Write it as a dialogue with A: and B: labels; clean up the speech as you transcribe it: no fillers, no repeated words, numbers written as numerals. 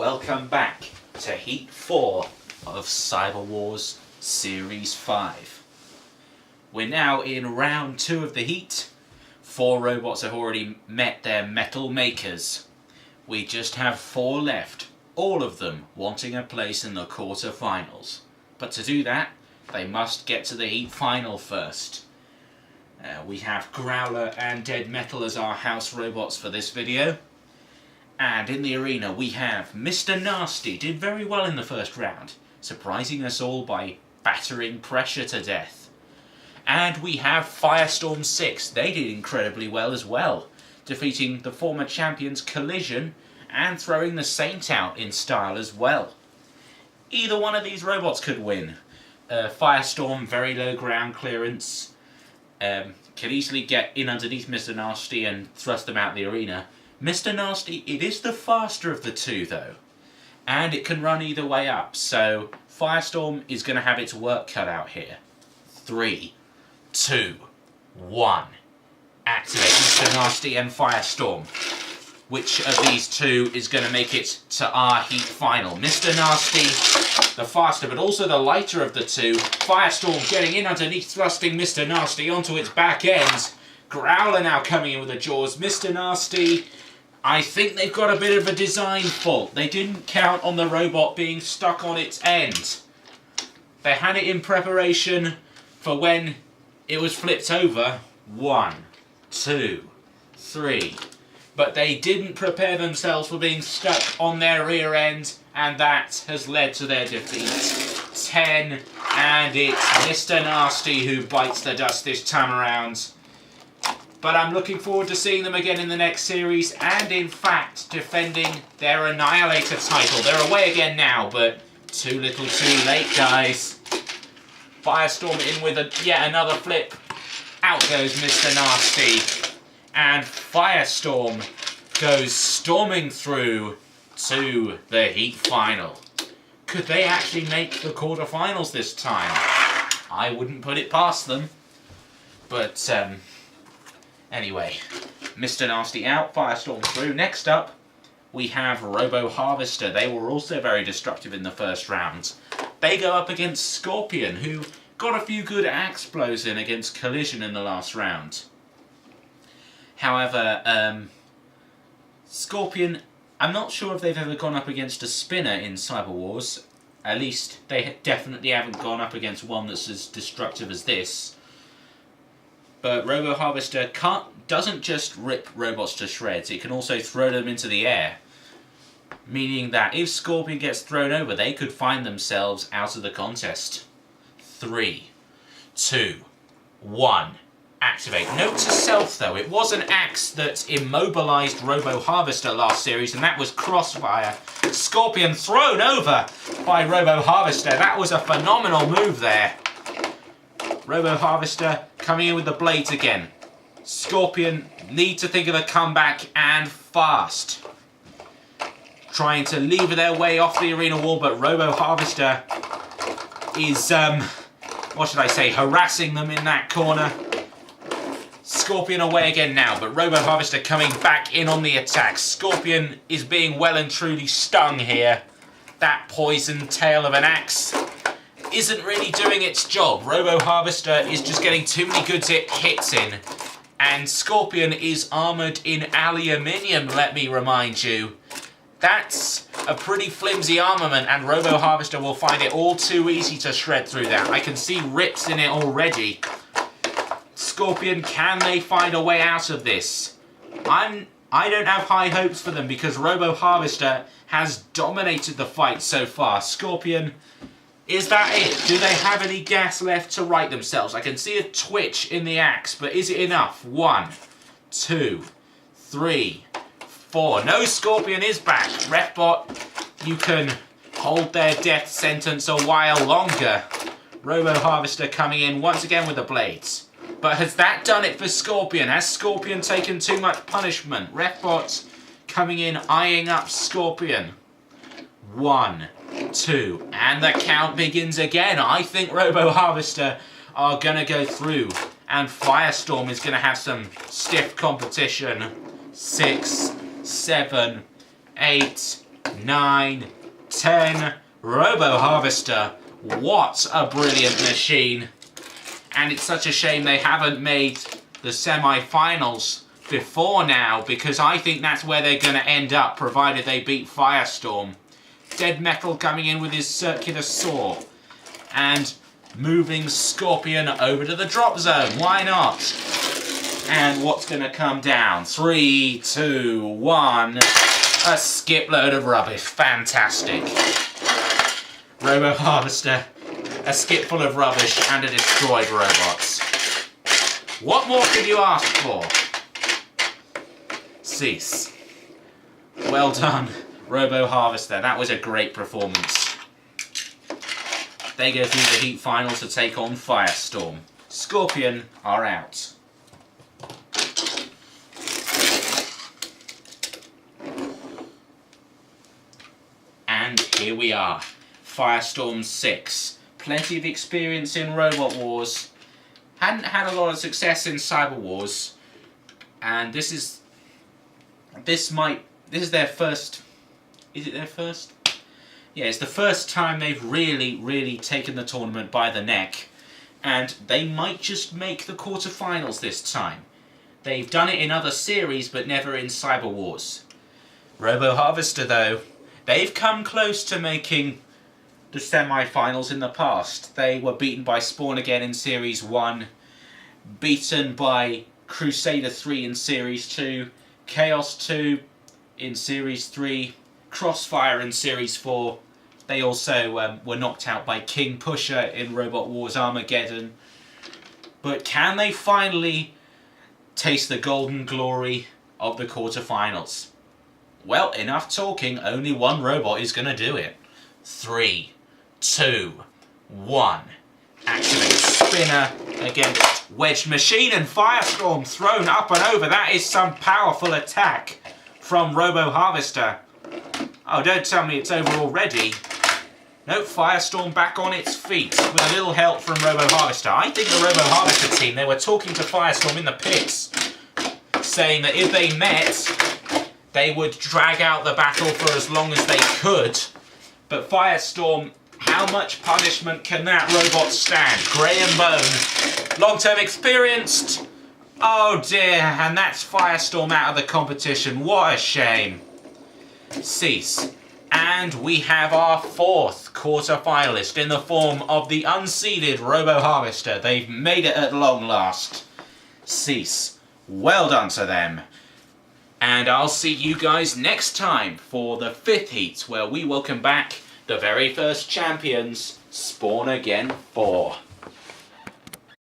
A: welcome back to Heat 4 of Cyberwars Series 5. We're now in round 2 of the heat. 4 robots have already met their metal makers. We just have 4 left, all of them wanting a place in the quarterfinals. But to do that, they must get to the heat final first. We have Growler and Dead Metal as our house robots for this video. And in the arena we have Mr. Nasty, did very well in the first round, surprising us all by battering Pressure to death. And we have Firestorm 6, they did incredibly well as well, defeating the former champions Collision and throwing the Saint out in style as well. Either one of these robots could win. Firestorm, very low ground clearance, can easily get in underneath Mr. Nasty and thrust them out the arena. Mr. Nasty, it is the faster of the two though, and it can run either way up, so Firestorm is going to have its work cut out here. 3, 2, 1. Activate Mr. Nasty and Firestorm. Which of these two is going to make it to our heat final? Mr. Nasty, the faster but also the lighter of the two. Firestorm getting in underneath, thrusting Mr. Nasty onto its back end. Growler now coming in with the jaws. Mr. Nasty, I think they've got a bit of a design fault. They didn't count on the robot being stuck on its end. They had it in preparation for when it was flipped over. 1, 2, 3. But they didn't prepare themselves for being stuck on their rear end, and that has led to their defeat. 10, and it's Mr. Nasty who bites the dust this time around. But I'm looking forward to seeing them again in the next series, and in fact defending their Annihilator title. They're away again now, but too little too late, guys. Firestorm in with yet another flip. Out goes Mr. Nasty. And Firestorm goes storming through to the heat final. Could they actually make the quarterfinals this time? I wouldn't put it past them. But anyway, Mr. Nasty out, Firestorm through. Next up, we have Roboharvester. They were also very destructive in the first round. They go up against Scorpion, who got a few good axe blows in against Collision in the last round. However, Scorpion, I'm not sure if they've ever gone up against a spinner in Cyberwars. At least they definitely haven't gone up against one that's as destructive as this. But Roboharvester doesn't just rip robots to shreds, it can also throw them into the air. Meaning that if Scorpion gets thrown over, they could find themselves out of the contest. 3, 2, 1. Activate. Note to self though, it was an axe that immobilised Roboharvester last series, and that was Crossfire. Scorpion thrown over by Roboharvester. That was a phenomenal move there. Roboharvester coming in with the blades again. Scorpion need to think of a comeback, and fast. Trying to lever their way off the arena wall, but Roboharvester is, what should I say, harassing them in that corner. Scorpion away again now, but Roboharvester coming back in on the attack. Scorpion is being well and truly stung here. That poison tail of an axe isn't really doing its job. Roboharvester is just getting too many good hits in. And Scorpion is armoured in aluminium, let me remind you. That's a pretty flimsy armament, and Roboharvester will find it all too easy to shred through that. I can see rips in it already. Scorpion, can they find a way out of this? I don't have high hopes for them because Roboharvester has dominated the fight so far. Scorpion, is that it? Do they have any gas left to right themselves? I can see a twitch in the axe, but is it enough? 1, 2, 3, 4. No, Scorpion is back. Refbot, you can hold their death sentence a while longer. Roboharvester coming in once again with the blades. But has that done it for Scorpion? Has Scorpion taken too much punishment? Refbot coming in, eyeing up Scorpion. 1, 2, and the count begins again. I think Roboharvester are going to go through, and Firestorm is going to have some stiff competition. 6, 7, 8, 9, 10. Roboharvester. What a brilliant machine. And it's such a shame they haven't made the semi-finals before now, because I think that's where they're going to end up, provided they beat Firestorm. Dead Metal coming in with his circular saw. And moving Scorpion over to the drop zone. Why not? And what's going to come down? 3, 2, 1. A skip load of rubbish. Fantastic. Roboharvester. A skip full of rubbish and a destroyed robots. What more could you ask for? Cease. Well done, Roboharvester. That was a great performance. They go through the heat final to take on Firestorm. Scorpion are out. And here we are. Firestorm 6. Plenty of experience in Robot Wars. Hadn't had a lot of success in Cyberwars. And this is their first. Is it their first? Yeah, it's the first time they've really taken the tournament by the neck. And they might just make the quarterfinals this time. They've done it in other series, but never in Cyberwars. Roboharvester, though, they've come close to making the semi-finals in the past. They were beaten by Spawn again in Series 1, beaten by Crusader 3 in Series 2, Chaos 2 in Series 3, Crossfire in Series 4. They also were knocked out by King Pusher in Robot Wars Armageddon. But can they finally taste the golden glory of the quarterfinals? Well, enough talking, only one robot is going to do it. 3, 2, 1. Activate Spinner against Wedge Machine, and Firestorm thrown up and over. That is some powerful attack from Roboharvester. Oh, don't tell me it's over already. No, Firestorm back on its feet with a little help from Roboharvester. I think the Roboharvester team, they were talking to Firestorm in the pits, saying that if they met, they would drag out the battle for as long as they could. But Firestorm, how much punishment can that robot stand? Grey and Bone, long-term experienced. Oh dear, and that's Firestorm out of the competition. What a shame. Cease. And we have our fourth quarter-finalist in the form of the unseeded Roboharvester. They've made it at long last. Cease. Well done to them. And I'll see you guys next time for the 5th heat, where we welcome back the very first champions, Spawn Again 4.